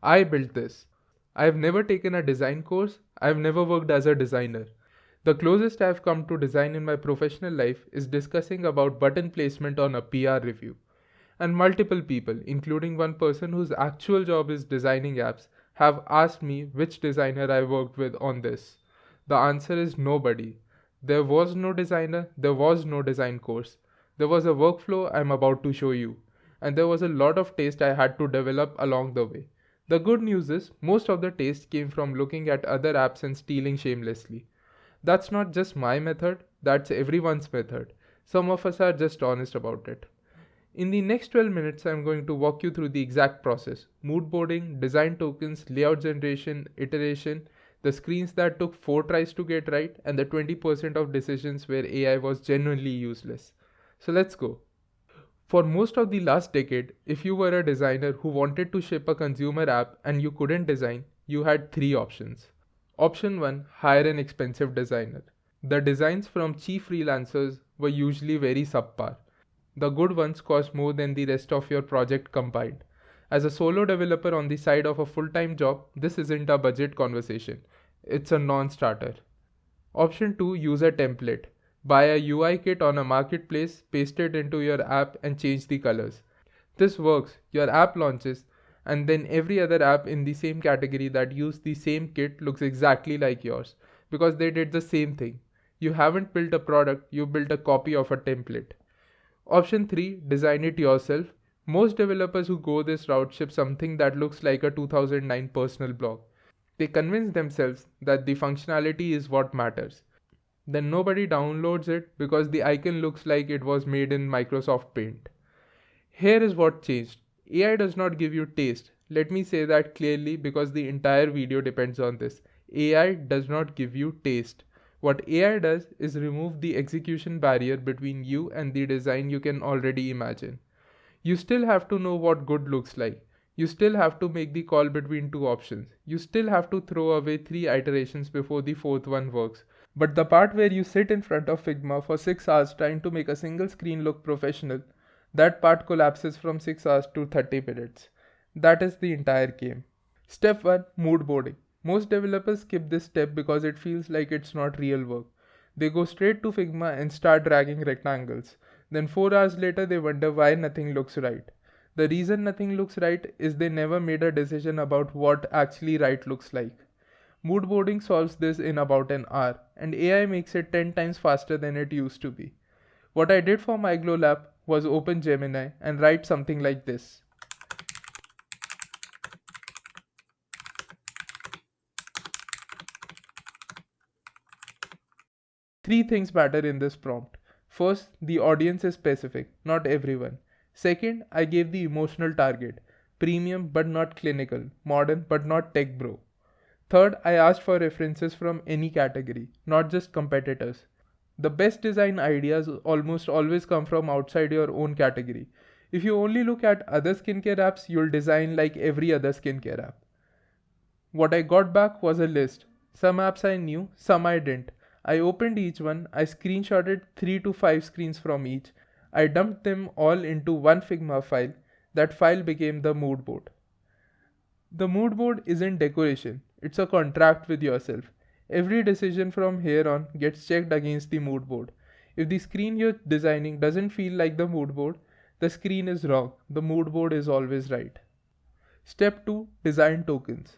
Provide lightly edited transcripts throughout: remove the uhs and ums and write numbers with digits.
I built this. I've never taken a design course, I've never worked as a designer. The closest I've come to design in my professional life is discussing about button placement on a PR review. And multiple people, including one person whose actual job is designing apps, have asked me which designer I worked with on this. The answer is nobody. There was no designer, there was no design course. There was a workflow I'm about to show you. And there was a lot of taste I had to develop along the way. The good news is, most of the taste came from looking at other apps and stealing shamelessly. That's not just my method, that's everyone's method. Some of us are just honest about it. In the next 12 minutes, I'm going to walk you through the exact process: moodboarding, design tokens, layout generation, iteration, the screens that took 4 tries to get right, and the 20% of decisions where AI was genuinely useless. So let's go. For most of the last decade, if you were a designer who wanted to ship a consumer app and you couldn't design, you had three options. Option 1: hire an expensive designer. The designs from cheap freelancers were usually very subpar. The good ones cost more than the rest of your project combined. As a solo developer on the side of a full-time job, this isn't a budget conversation. It's a non-starter. Option 2: use a template. Buy a UI kit on a marketplace, paste it into your app and change the colors. This works. Your app launches and then every other app in the same category that used the same kit looks exactly like yours because they did the same thing. You haven't built a product, you built a copy of a template. Option 3: design it yourself. Most developers who go this route ship something that looks like a 2009 personal blog. They convince themselves that the functionality is what matters. Then nobody downloads it because the icon looks like it was made in Microsoft Paint. Here is what changed. AI does not give you taste. Let me say that clearly because the entire video depends on this. AI does not give you taste. What AI does is remove the execution barrier between you and the design you can already imagine. You still have to know what good looks like. You still have to make the call between two options. You still have to throw away 3 iterations before the fourth one works. But the part where you sit in front of Figma for 6 hours trying to make a single screen look professional, that part collapses from 6 hours to 30 minutes. That is the entire game. Step 1: moodboarding. Most developers skip this step because it feels like it's not real work. They go straight to Figma and start dragging rectangles. Then 4 hours later they wonder why nothing looks right. The reason nothing looks right is they never made a decision about what actually right looks like. Moodboarding solves this in about an hour, and AI makes it 10 times faster than it used to be. What I did for my Glow Lab was open Gemini and write something like this. Three things matter in this prompt. First, the audience is specific, not everyone. Second, I gave the emotional target: premium but not clinical, modern but not tech bro. Third, I asked for references from any category, not just competitors. The best design ideas almost always come from outside your own category. If you only look at other skincare apps, you'll design like every other skincare app. What I got back was a list. Some apps I knew, some I didn't. I opened each one, I screenshotted 3 to 5 screens from each. I dumped them all into one Figma file. That file became the mood board. The mood board isn't decoration, it's a contract with yourself. Every decision from here on gets checked against the mood board. If the screen you're designing doesn't feel like the mood board, the screen is wrong. The mood board is always right. Step 2: design tokens.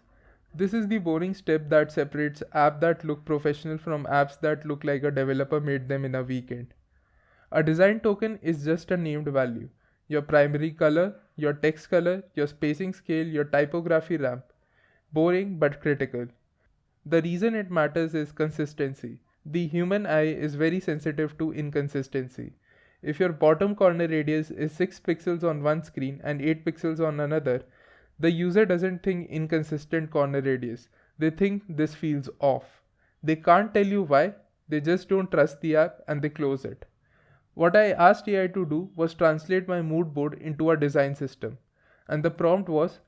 This is the boring step that separates apps that look professional from apps that look like a developer made them in a weekend. A design token is just a named value: your primary color, your text color, your spacing scale, your typography ramp. Boring but critical. The reason it matters is consistency. The human eye is very sensitive to inconsistency. If your bottom corner radius is 6 pixels on one screen and 8 pixels on another, the user doesn't think inconsistent corner radius. They think this feels off. They can't tell you why, they just don't trust the app and they close it. What I asked AI to do was translate my mood board into a design system. And the prompt was: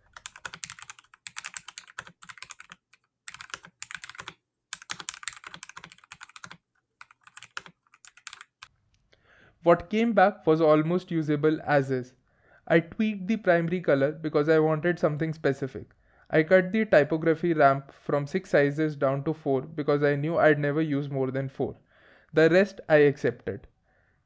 what came back was almost usable as is. I tweaked the primary color because I wanted something specific. I cut the typography ramp from 6 sizes down to 4 because I knew I'd never use more than 4. The rest I accepted.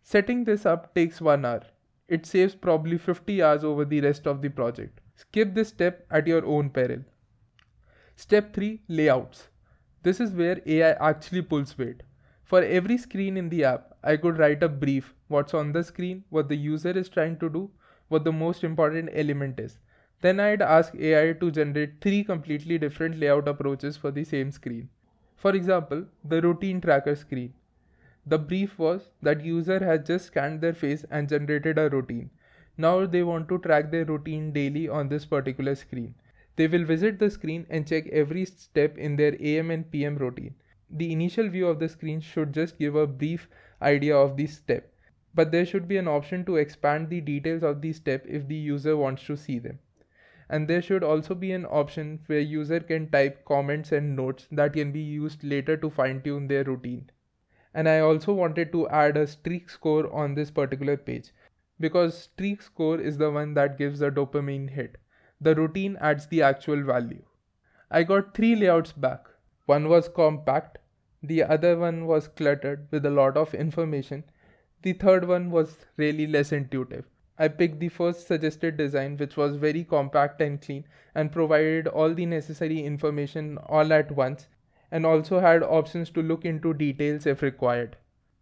Setting this up takes 1 hour. It saves probably 50 hours over the rest of the project. Skip this step at your own peril. Step 3, Layouts. This is where AI actually pulls weight. For every screen in the app, I could write a brief, what's on the screen, what the user is trying to do, what the most important element is. Then I'd ask AI to generate 3 completely different layout approaches for the same screen. For example, the routine tracker screen. The brief was that user has just scanned their face and generated a routine. Now they want to track their routine daily on this particular screen. They will visit the screen and check every step in their AM and PM routine. The initial view of the screen should just give a brief idea of the step, but there should be an option to expand the details of the step if the user wants to see them. And there should also be an option where user can type comments and notes that can be used later to fine-tune their routine. And I also wanted to add a streak score on this particular page because streak score is the one that gives the dopamine hit. The routine adds the actual value. I got 3 layouts back. One was compact, the other one was cluttered with a lot of information, the third one was really less intuitive. I picked the first suggested design, which was very compact and clean and provided all the necessary information all at once, and also had options to look into details if required.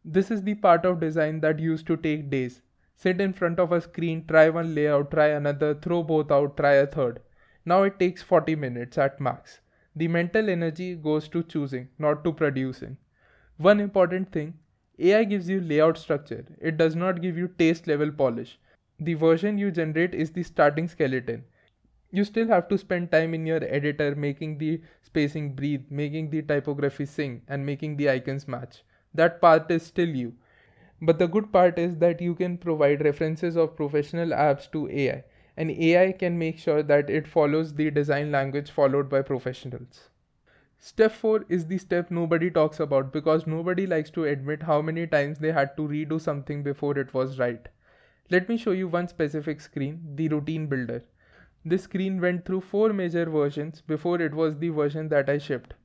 This is the part of design that used to take days. Sit in front of a screen, try one layout, try another, throw both out, try a third. Now it takes 40 minutes at max. The mental energy goes to choosing, not to producing. One important thing, AI gives you layout structure. It does not give you taste level polish. The version you generate is the starting skeleton. You still have to spend time in your editor making the spacing breathe, making the typography sing, and making the icons match. That part is still you. But the good part is that you can provide references of professional apps to AI, and AI can make sure that it follows the design language followed by professionals. Step 4 is the step nobody talks about because nobody likes to admit how many times they had to redo something before it was right. Let me show you one specific screen, the routine builder. This screen went through 4 major versions before it was the version that I shipped.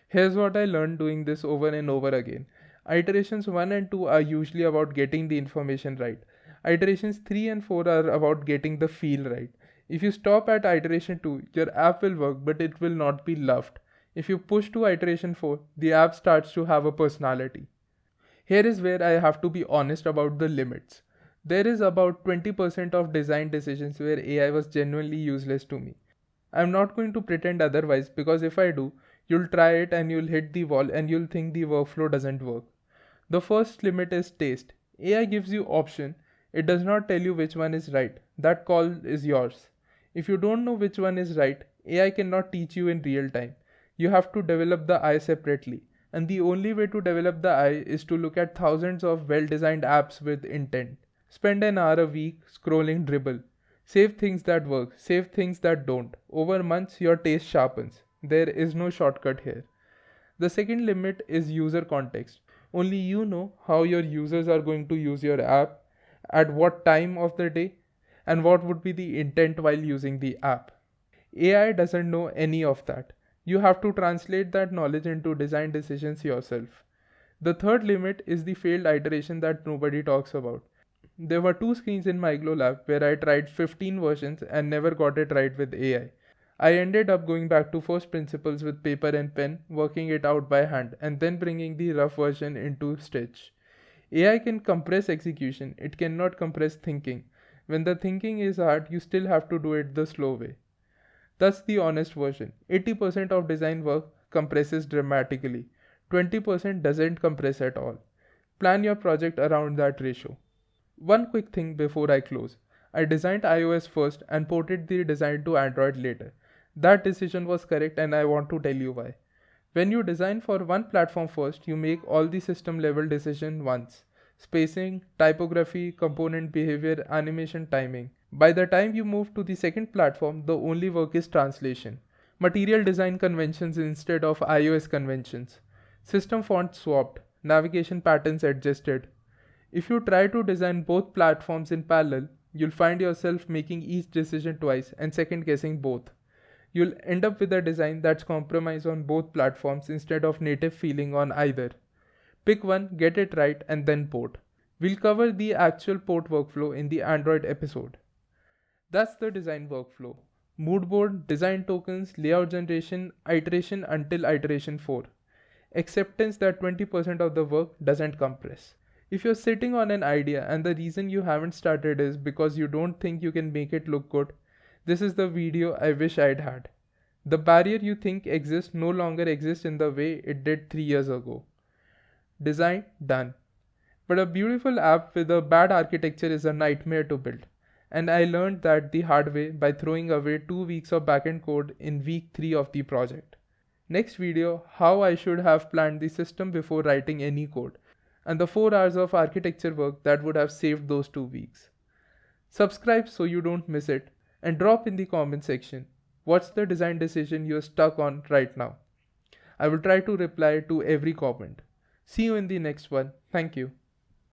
Here's what I learned doing this over and over again. Iterations 1 and 2 are usually about getting the information right. Iterations 3 and 4 are about getting the feel right. If you stop at iteration 2, your app will work but it will not be loved. If you push to iteration 4, the app starts to have a personality. Here is where I have to be honest about the limits. There is about 20% of design decisions where AI was genuinely useless to me. I'm not going to pretend otherwise because if I do, you'll try it and you'll hit the wall and you'll think the workflow doesn't work. The first limit is taste. AI gives you option. It does not tell you which one is right. That call is yours. If you don't know which one is right, AI cannot teach you in real time. You have to develop the eye separately. And the only way to develop the eye is to look at thousands of well-designed apps with intent. Spend an hour a week scrolling dribble. Save things that work, save things that don't. Over months, your taste sharpens. There is no shortcut here. The second limit is user context. Only you know how your users are going to use your app, at what time of the day, and what would be the intent while using the app. AI doesn't know any of that. You have to translate that knowledge into design decisions yourself. The third limit is the failed iteration that nobody talks about. There were 2 screens in my Glow lab where I tried 15 versions and never got it right with AI. I ended up going back to first principles with paper and pen, working it out by hand, and then bringing the rough version into Stitch. AI can compress execution, it cannot compress thinking. When the thinking is hard, you still have to do it the slow way. That's the honest version. 80% of design work compresses dramatically. 20% doesn't compress at all. Plan your project around that ratio. One quick thing before I close. I designed iOS first and ported the design to Android later. That decision was correct and I want to tell you why. When you design for one platform first, you make all the system level decisions once. Spacing, typography, component behavior, animation timing. By the time you move to the second platform, the only work is translation. Material design conventions instead of iOS conventions. System fonts swapped. Navigation patterns adjusted. If you try to design both platforms in parallel, you'll find yourself making each decision twice and second guessing both. You'll end up with a design that's compromised on both platforms instead of native feeling on either. Pick one, get it right, and then port. We'll cover the actual port workflow in the Android episode. That's the design workflow. Moodboard, design tokens, layout generation, iteration until iteration 4. Acceptance that 20% of the work doesn't compress. If you're sitting on an idea and the reason you haven't started is because you don't think you can make it look good, this is the video I wish I'd had. The barrier you think exists no longer exists in the way it did 3 years ago. Design done. But a beautiful app with a bad architecture is a nightmare to build. And I learned that the hard way by throwing away 2 weeks of backend code in week 3 of the project. Next video, how I should have planned the system before writing any code, and the 4 hours of architecture work that would have saved those 2 weeks. Subscribe so you don't miss it, and drop in the comment section what's the design decision you're stuck on right now. I will try to reply to every comment. See you in the next one. Thank you.